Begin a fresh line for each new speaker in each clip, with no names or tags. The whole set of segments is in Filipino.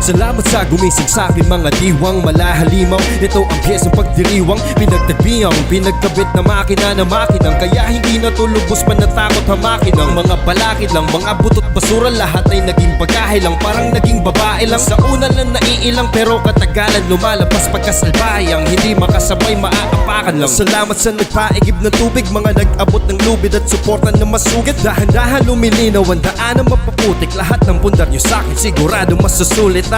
Salamat sa gumising sa akin mga diwang malahalimaw. Ito ang piyesang pagdiriwang pinagtagbiang pinagkabit na makinang kaya hindi na to lubos pa natakot hamakin ang mga balakid lang, mga butot basura lahat ay naging pagkahe lang, parang naging babae lang. Sa una lang naiilang pero katagalan lumalabas pagkasalbayang hindi makasabay maaapakan lang. Salamat sa nagpaigib ng tubig, mga nag-abot ng lubid at suporta na masugid. Dahan-dahan lumilinaw ang daan na mapaputik, lahat ng pundar nyo sa'kin sigurado masusulit.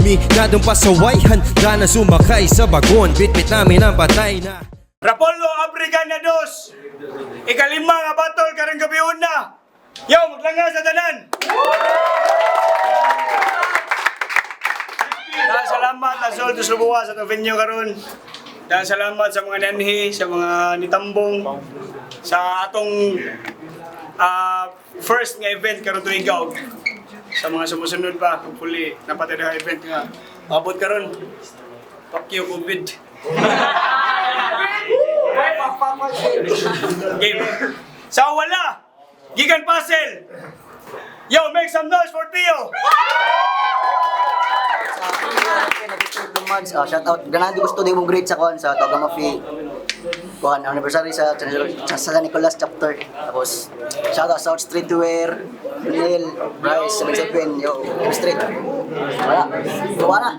Minadong pasaway, handa na sumakay sa bagon, bitbit namin ang patay na
Rapollo Africana 2 Ikalima nga batol karang gabi una. Yo, maglanga sa tanan. Salamat Asol to Subuwa sa venue karon. Dan salamat sa mga nanhi, sa mga nitambong sa atong first nga event karon tuigaw. Sa mga sumusunod pa, hopefully napatay na event nga abot karon. Fuck you COVID. Game. Sa wala, gigan puzzle. Yo, make some noise for Tio.
Shout out. Ganahan di gusto di mong grade sa kuhan sa Togamafi. Kuhan anniversary sa San Nicolas chapter. Tapos shout out South Streetwear, Neil, Bryce, 77, yo, Street. Wala. Wala.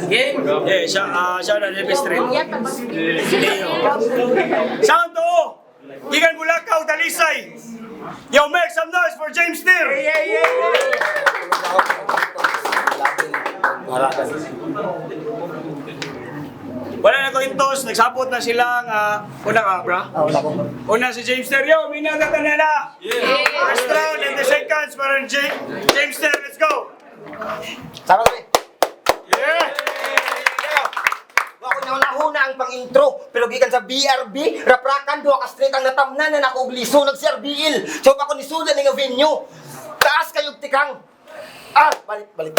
Game. Yeah, shout out Happy Street. Sound to. Gigan Bulacau, Talisay. Yo, make some noise for James Steer. Wala na ko intos, nagsapot na sila nga una ka, bro? Una si James Steer, yo, minagatan na na! First round and the seconds para James Steer, let's go!
Sama kami.
Yeah!
Ako na una ang pang-intro, pero gikan sa BRB, raprakan duha ka straight ang natamnan na nakugliso nag-CRBL. So ako ni sudan nga venue. Taas kayog tikang. Balik.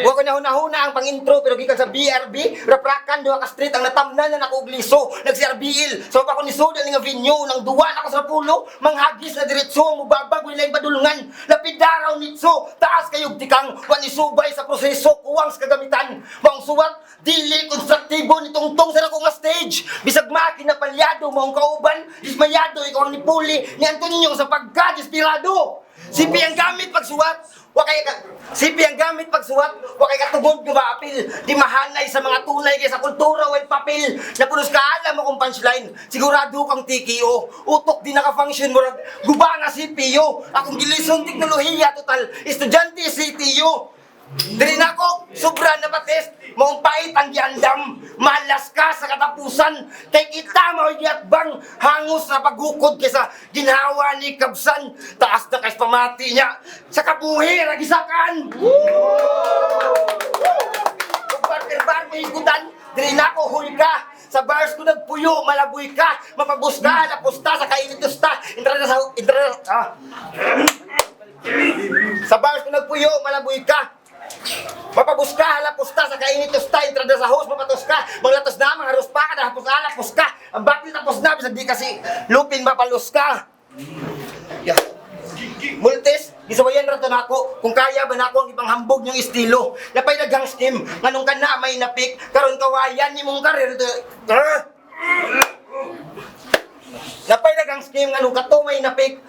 Wako na huna ang pang-intro pero gikan sa BRB, raprakan duha ka street ang natamnan na nakugliso nag-CRBL. So ako ni sudan nga venue nang duwa na ko sa pulo, manghagis na diretso ang mubabag wala badulungan. Lapidaraw nitso, taas kayog tikang, wani subay sa proseso kuwang sa kagamitan. Maong suwat dili konstruktibo nitong tong sa ako nga stage. Bisag makina palyado maong kauban, dismayado ikaw ni Puli ni Antonio sa pagka-despirado. Sipi ang gamit pagsuwat. Sipi ang gamit pagsuwat, wakay katugod nga maapil. Di mahanay sa mga tunay kaysa kultura o papel. Napunos ka alam mo kung punchline. Sigurado kang TKO. Utok di naka-function mo. Gubanga CPU. Akong gilisong teknolohiya total. Estudyante CTU. Dili na ko, sobra na patest. Maong pait ang giandam. Malas ka sa katapusan. Kay kita mao'y giatbang. Hangos na paghukod kaysa ginhawa ni Kabsan. Taas na kays pamati niya. Sa kabuhi, nagisakan. Kung barber may higudan, dili na ko hulga. Sa bars ko nagpuyo, malaboy ka. Mapabus ka, napusta sa kainitos ta. Sa bars ko nagpuyo, malaboy ka. Mapabus ka, halapos ta sa kainitos ta, entrada sa host, mapatos ka, maglatos na, mga harus pa ka, nahapos alapos ka, ang bakit tapos na, bisag di kasi lupin mapalos ka. Yeah. Multis, gisawayan rato na ako, kung kaya ba na ako ang ipanghambog niyong estilo, napay naghang scheme, nganong ka na may napik, karon kawayan ni mong karir, napay naghang scheme, nganong ka to may napik,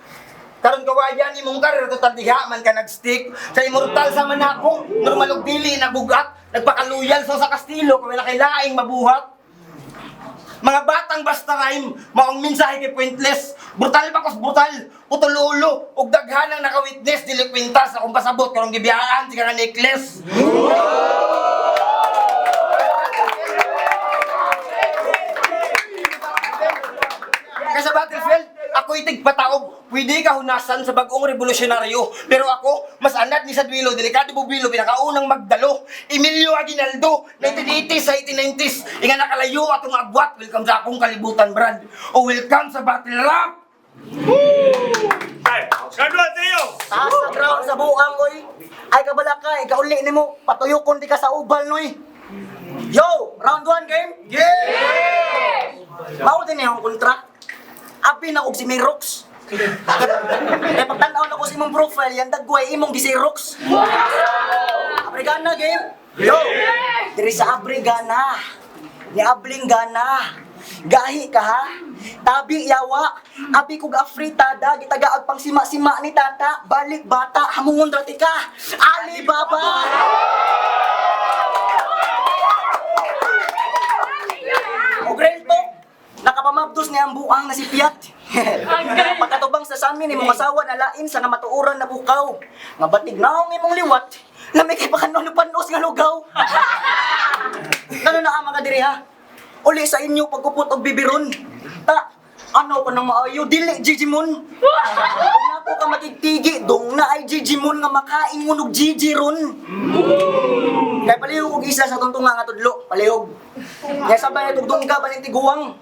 karon kawayan imong karir total diha man ka nagstick sa immortal sa manako normal og dili nabugat nagpakaluyal sa kastilo kung nakailaing mabuhat mga batang basta rhyme maong mensahe kay pointless brutal pa kos brutal putol ulo ug daghanang naka-witness dili kwintas akong pasabot karong gibiyaan si nga necklace. Kasi sa battlefield ako itig pataog, pwede ka hunasan sa bagong revolusyonaryo. Pero ako, mas anad ni Sadwilo, delikado bubilo, pinakaunang magdalo. Emilio Aguinaldo, 1980s sa 1890s. Inga nakalayo atong agwat, welcome sa akong kalibutan brand. O welcome sa battle rap!
Ay, kadwa tayo!
Taas sa ground sa buang, oy. Ay kabala ka, ikauli ni mo, patuyokon di ka sa ubal, noy. Yo, round 1 game? Yeah! Mao din yung kontra. Abi na og si Mirox. Kaya pagtanaw na ko sa imong profile, yan dagway imong gisirox.
Abrigana game. Yo. Diri sa Abrigana. Ni Abling gana. Gahi ka ha? Tabi yawa. Abi kog afritada gitagaag pang sima-sima ni tata. Balik bata hamungon rati ka. Alibaba. Ogrelto. Nakapamabdos niya ang buang na si Piat. Pagkatubang sa samin ni mong asawa na lain sa nga matuuran na bukaw. Nga batig naong imong liwat. Lamig kay pakanunupanos nga lugaw. Ano na ama ka diri ha? Uli sa inyo pagkupot og bibiron. Ta, ano ko nang maayo dili Gigimon. Kung ako ka magigtigi dong na ay Gigimon nga makain mo og Gigiron. Kay palihog og isa sa tuntunga nga tudlo, palihog. Kaya sabay tugdong ka baling tiguang.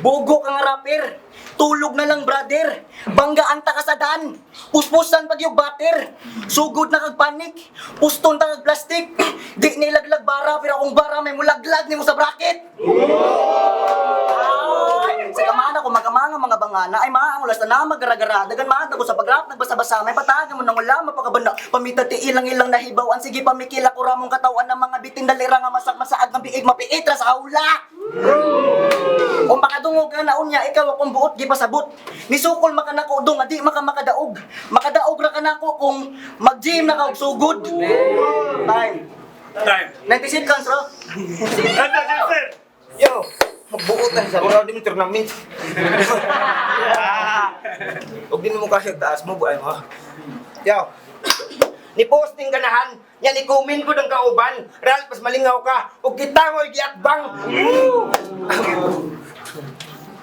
Bogo ka nga rapper. Tulog na lang brother. Banggaan ta ka sa dan. Puspusan pag yung batter. Sugod na kag panik. Puston ta kag plastic. Di nilaglag bara pero kung bara may mulaglag nimo sa bracket. Ay, sa kamana ko magamanga mga bangana ay maangulas na magaragara. Dagan maad ako sa pagrap nagbasa-basa may patagan mo nang wala mapakabanda. Pamitati ilang-ilang nahibawan sige pamikila ko ramong katawan ng mga bitin dalira nga masak-masaag ng biig mapiitra sa aula. Kung makadungog ka na unya, ikaw akong buot gipasabot. Nisukol makanako dong, adi makadaog. Makadaog ra kanako kung mag-gym na ka og sugod. Time. 90 seconds, bro.
Ito, Jester!
Yo, magbuot na sa mura di mo tournament. Huwag din mo kasi taas mo, buhay mo. Yo, ni-posting ganahan, yan i-comment ko ng kauban. Real, pas malingaw ka, huwag kita mo i-giatbang.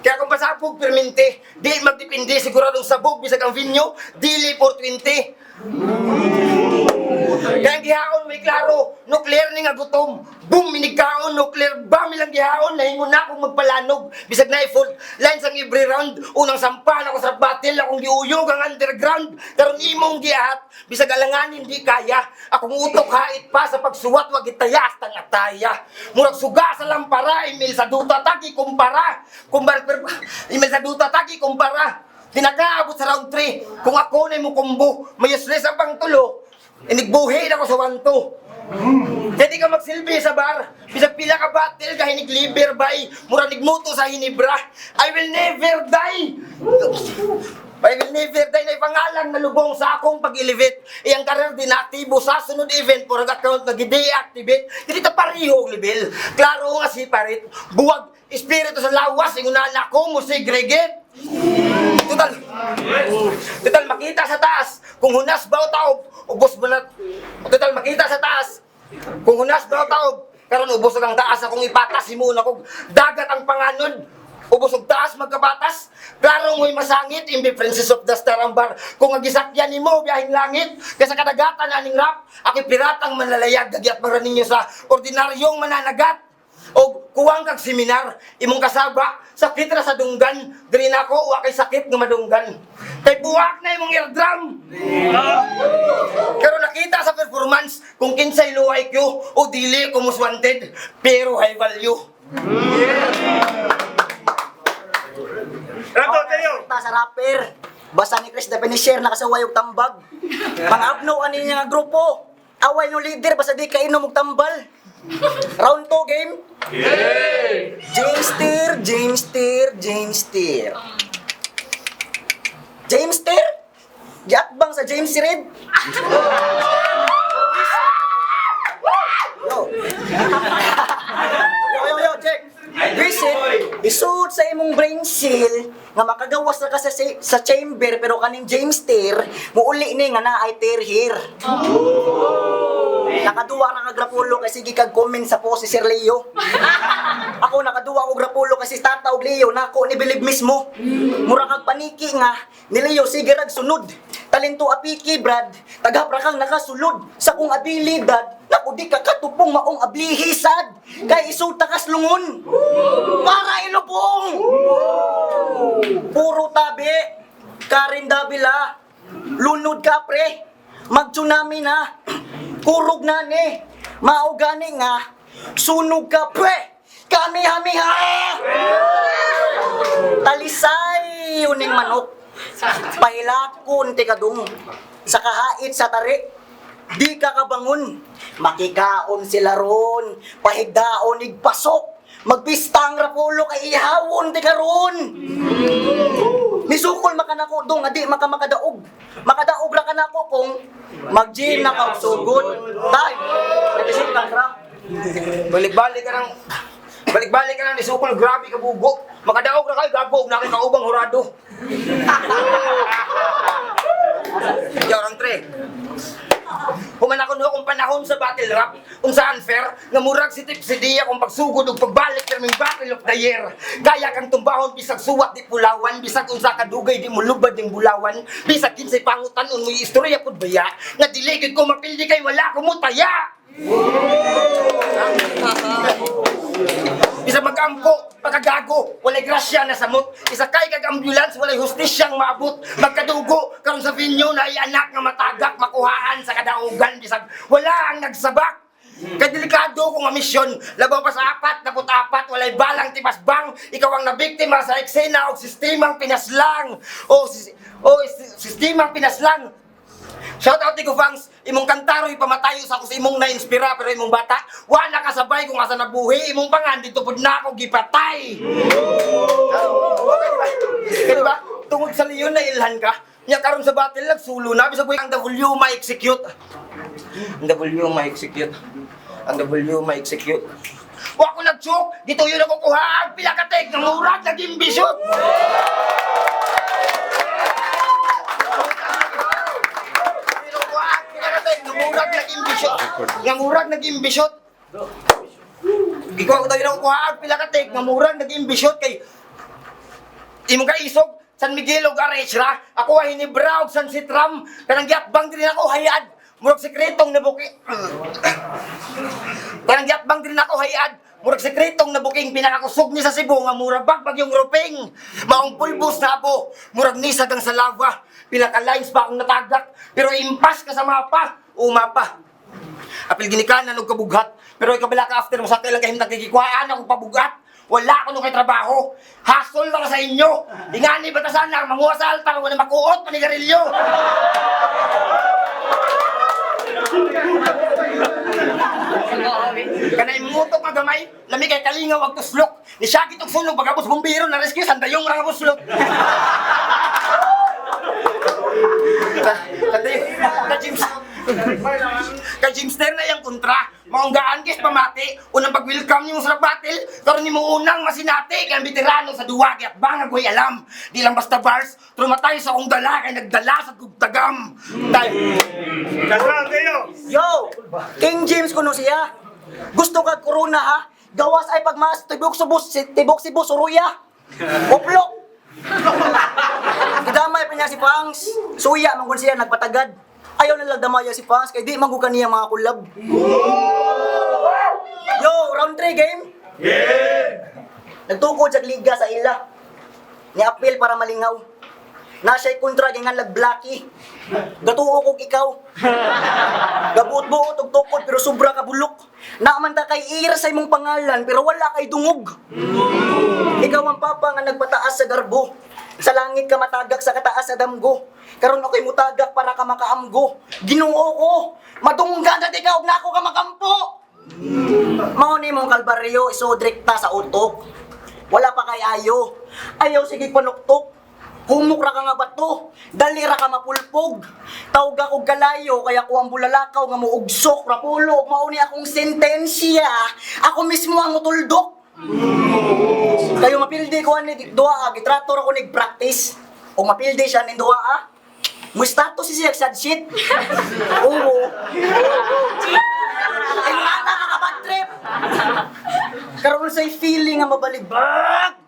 Kaya kung pasabog permente, di magdipindi siguradong sabog bisag ang vinyo, dili 420. Kaya ang gihaon may klaro, nuclear ni nga gutom. Boom, minigkaon, nuclear ba milang gihaon, nahingon na akong magpalanog. Bisag na i-fold lines ang every round. Unang sampan ako sa battle, akong giuyog ang underground. Karon imong giahat, bisag alanganin di kaya. Akong utok hait pa sa pagsuwat, wag itaya hasta nga taya. Murag suga sa lampara, email sa duta tagi kumpara. Email sa duta tagi kumpara. Di nakaabot sa round 3. Kung ako na mo kumbo, may useless ang pangtulo. Inigbuhi na ko sa 1-2. Kaya di ka magsilbi sa bar. Bisag pila ka battle ka hinigliber bay. Mura nigmuto sa hinibra. I will never die. I will never die na ipangalan na lubong sa akong pag-elevate. Iyang karir din aktibo sa sunod event. Purag account na gide-activate. Hindi ta pariho level. Klaro nga si parit. Buwag espiritu sa lawas. Ingunahan ako mo segregate. Total makita sa taas. Kung hunas ba o taob, ubos mo na. Total makita sa taas. Kung hunas ba o taob, karon ubos ang taas akong ipatas. Himuon ako. Dagat ang panganod. Ubos og taas magkabatas. Klaro mo'y masangit. Imbi Princess of the Star ang bar. Kung agisakyan ni mo, biyahing langit. Kaya sa kadagatan aning rap, ako'y piratang manlalayag. Gagiat mara ninyo sa ordinaryong mananagat. O kuwang kag seminar, imong kasaba, sakit ra sa dunggan, diri na ako, wa kay sakit nga madunggan. Kay buwak na imong eardrum. Pero nakita sa performance, kung kinsay low IQ, o dili ko most wanted, pero high value.
Rato, tayo!
Ta sa rapper. Basta ni Chris Definisher nakasaway og tambag. Pang-abno ani niya nga grupo. Away no leader basta di kainom og tambal. Round 2 game. Yeah. James Steer. Giatbang sa James Reed. Yo, check. Visit, isuot sa imong brain cell nga makagawas na ka sa chamber pero kaning James Steer, muuli ni nga na ay tear here. Nakaduwa na kag grapulo kasi sige kag comment sa post si Sir Leo. Ako nakaduwa og grapulo kasi Tata og Leo nako ni believe mismo. Mura kag paniki nga ni Leo sige rag sunod. Talento apiki brad, tagapra kang nakasulod sa kung abilidad. Naku di ka katupong maong ablihisad. Kay isuta kas lungon. Para ilubong. Puro tabi. Karin Davila. Lunod ka pre. Mag-tsunami na. Kurog na ni. Maugani nga. Sunog ka pre. Kami-hami-ha. Talisay uning manok. Pailakon ti kadung. Sa kahait sa tari. di ka kabangon. Makikaon sila ron, pahigdaon igpasok. Magbistang rapulo kay ihawon di karon. Misukol makanako dong adi makamakadaog. Makadaog ra kanako kung mag-gym na ka og sugod. Tay, nagising ka ra.
Balik-balik ka ng nisukol, grabe ka bugo. Makadaog na kayo, gabog na kayo kaubang horado. Yarang tre. Human ako no kung panahon sa battle rap, kung sa unfair, nga murag si Tip si Dia kung pagsugod ug pagbalik terming battle of the year. Kaya kang tumbahon bisag suwat di pulawan, bisag unsa ka dugay di mulubad ding bulawan, bisag kinsay pangutan mo istorya pud baya, nga dili gid ko mapildi kay wala ko mutaya. Bisa mag-ampo, pagkagago, walay grasya na samot. Isa kay kag-ambulance, walay hustisyang maabot. Magkadugo, karon sa vinyo na anak nga matagak, makuhaan sa kadaugan. Bisag wala ang nagsabak. Kadelikado kung misyon, labaw pa sa 4, naput 4, walay balang tipasbang. Ikaw ang nabiktima sa eksena o sistemang pinaslang. Sistemang pinaslang. Shout out Tigo Fangs, imong kantaroy pamatayo sa ako sa imong na-inspira pero imong bata, wala kasabay kung asa nabuhi, imong pangan dito pud na ako gipatay. Kaya diba, tungod sa leyon na ilhan ka, nya karon sa battle nagsulo na, bisag ang W ma-execute. Ang W ma-execute. Ang W ma-execute. Wa ko nag-choke, dito yun ako kuha, pila ka tek, ng murag, naging bisot. Ngangurag nag-imbisyon. Ikaw ko tayo na kuhaan, pila ka tek, ngangurag nag-imbisyon kay imong ka isog, San Miguel o Garechra, ako ay hinibraw, San Sitram, kanang gyatbang din ako hayad, murag sekretong nabuking, kanang gyatbang din ako hayad, murag sekretong nabuking pinakakusog niya sa Cebu, nga murag bagyong roping, maong pulbos na po, murag nisag ang sa lava, pila ka lines pa akong natagak, pero impas ka sa mapa, umapa. Apil ginikanan og kabughat, pero ikaw bala ka after mo sa kailang kahimtang kikikuhaan akong pabugat. Wala ko nung kay trabaho. Hasol lang sa inyo. Ingani batasan lang manguha sa altar wala makuot panigarilyo. Kana imutok nga gamay, lami kay kalingaw ag tuslok. Ni syagit og sunog pagabos bumbiro na rescue sandayong ra nga buslok. Kay Jimster na yung kontra, maunggaan kis pamati, unang pag-welcome niyo sa battle, karon nimo unang masinati, kay veterano sa duwagi at bangag way alam. Di lang basta bars, trumatay sa akong dala, kay nagdala sa gugtagam.
Kasal kayo!
Yo! King James kuno siya. Gusto ka corona ha? Gawas ay pagmas tibok si Boss Uruya. Uplok. Kadamay pa niya si Fangs. Suya man kun siya nagpatagad. Ayaw na lang damaya si Fangs kay di man gud kaniya mga kulab. Yo, round 3 game. Yeah. Nagtukod sa liga sa ila. Ni appeal para malingaw. Na siya'y kontra gangan lag-blacky. Gatuo kog ikaw. Gabuot-buot og tukod pero sobra ka bulok. Naaman ta kay ira sa imong pangalan pero wala kay dungog. Ikaw ang papa nga nagpataas sa garbo. Sa langit ka matagak sa kataas sa damgo. Karon ako'y mutagak para ka makaamgo. Ginoo ko, madunggan na ikaw na ako ka makampo. Mao ni mong kalbaryo iso direkta sa utok. Wala pa kay ayo. Ayaw sige panuktok. Humok ra ka nga bato, dali ra ka mapulpog. Tawag ako galayo, kaya ko ang bulalakaw nga muugsok, rapulo, mauni akong sentensya. Ako mismo ang mutuldok. Kayo mapildi ko ani duha, gitrator ako nig-practice. O mapildi siya ning duha Mustato si siya sad shit. Oo. Ay wala ka bad trip. Karon say feeling nga mabaligbag.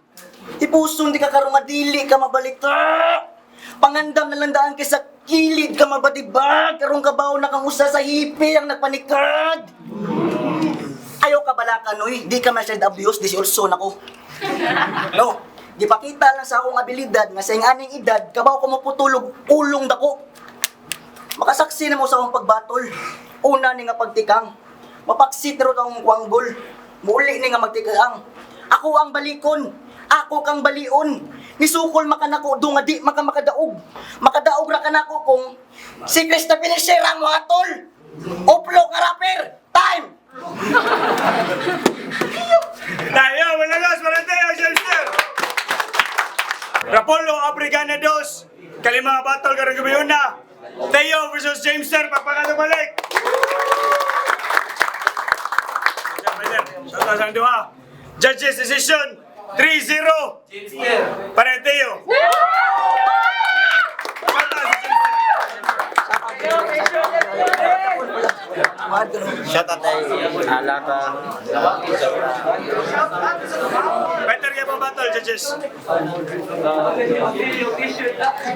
Ipuson di ka karong madili ka mabaliktag. Pangandam na landaan kay sa kilid ka mabadibag. Karong kabaw na kang usa sa hipi ang nagpanikad. Ayaw ka balakan, oy. Di ka ma-child abuse, di si Olson ako. No, gipakita lang sa akong abilidad nga sa aning edad, kabaw ko maputulog ulong dako. Makasaksi na mo sa akong pagbatol. Una ni nga pagtikang. Mapaksit ro akong kuanggol. Muli ni nga magtikang. Ako ang balikon. Ako kang balion. Nisukol makanako do nga di makamakadaog. Makadaog ra kanako kung si Krista Pinisera mo atol. Uplo ka rapper! Time!
Tayo, malagas para tayo, Jamester! Rapolo, Africana 2. Kalima battle karang gabi una. Teo versus Jamester, pagpakato balik. Sa sang duha. Judges decision 3-0. Para Teo.
Shout out ay Alaka.
Better kayo pang battle, judges.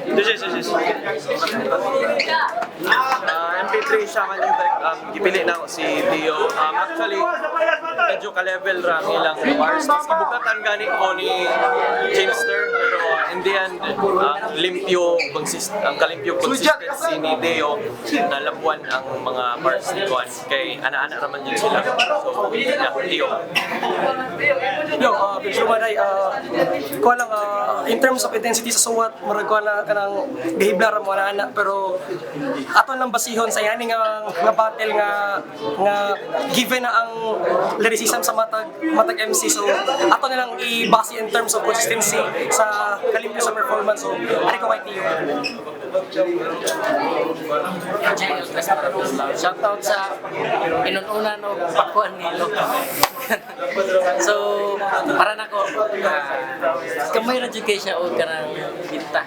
Judges.
MP3 siya man yung gipili na si Tio. Actually, medyo ka-level ra ang ilang bars. Mas ibukatan gani ko ni Jamester, pero in the end, ang kalimpyo consistency ni Tio na labuan ang mga bars ni Juan. Kay ana-ana raman yun sila. So, yeah, Tio.
Yo, Big Manay, kuha lang, in terms of intensity sa suwat, marag kuha na ka ng gahiblar mo na anak, pero aton lang basihon sa yani nga battle nga given na ang lyricism sa matag MC, so ato na lang i-base in terms of consistency sa kalimpyo sa performance, so ari ko kay Tio.
Shoutout sa inununan o pakuan nilo. So, para nako, kamay na jud kay siya o kanang kita.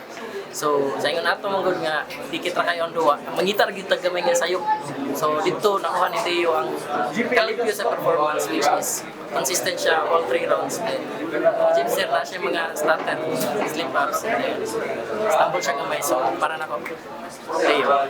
So, sa ingon ato mong nga dikit ra kayo ang duwa. Mangita ra gyud tag gamay nga sayop. So, dito nakuha ni Teo ang kalimpyo sa performance, which is consistent siya all 3 rounds. Jamester na siya mga starter, slip-ups. Stumble siya gamay. So, para nako, Teo.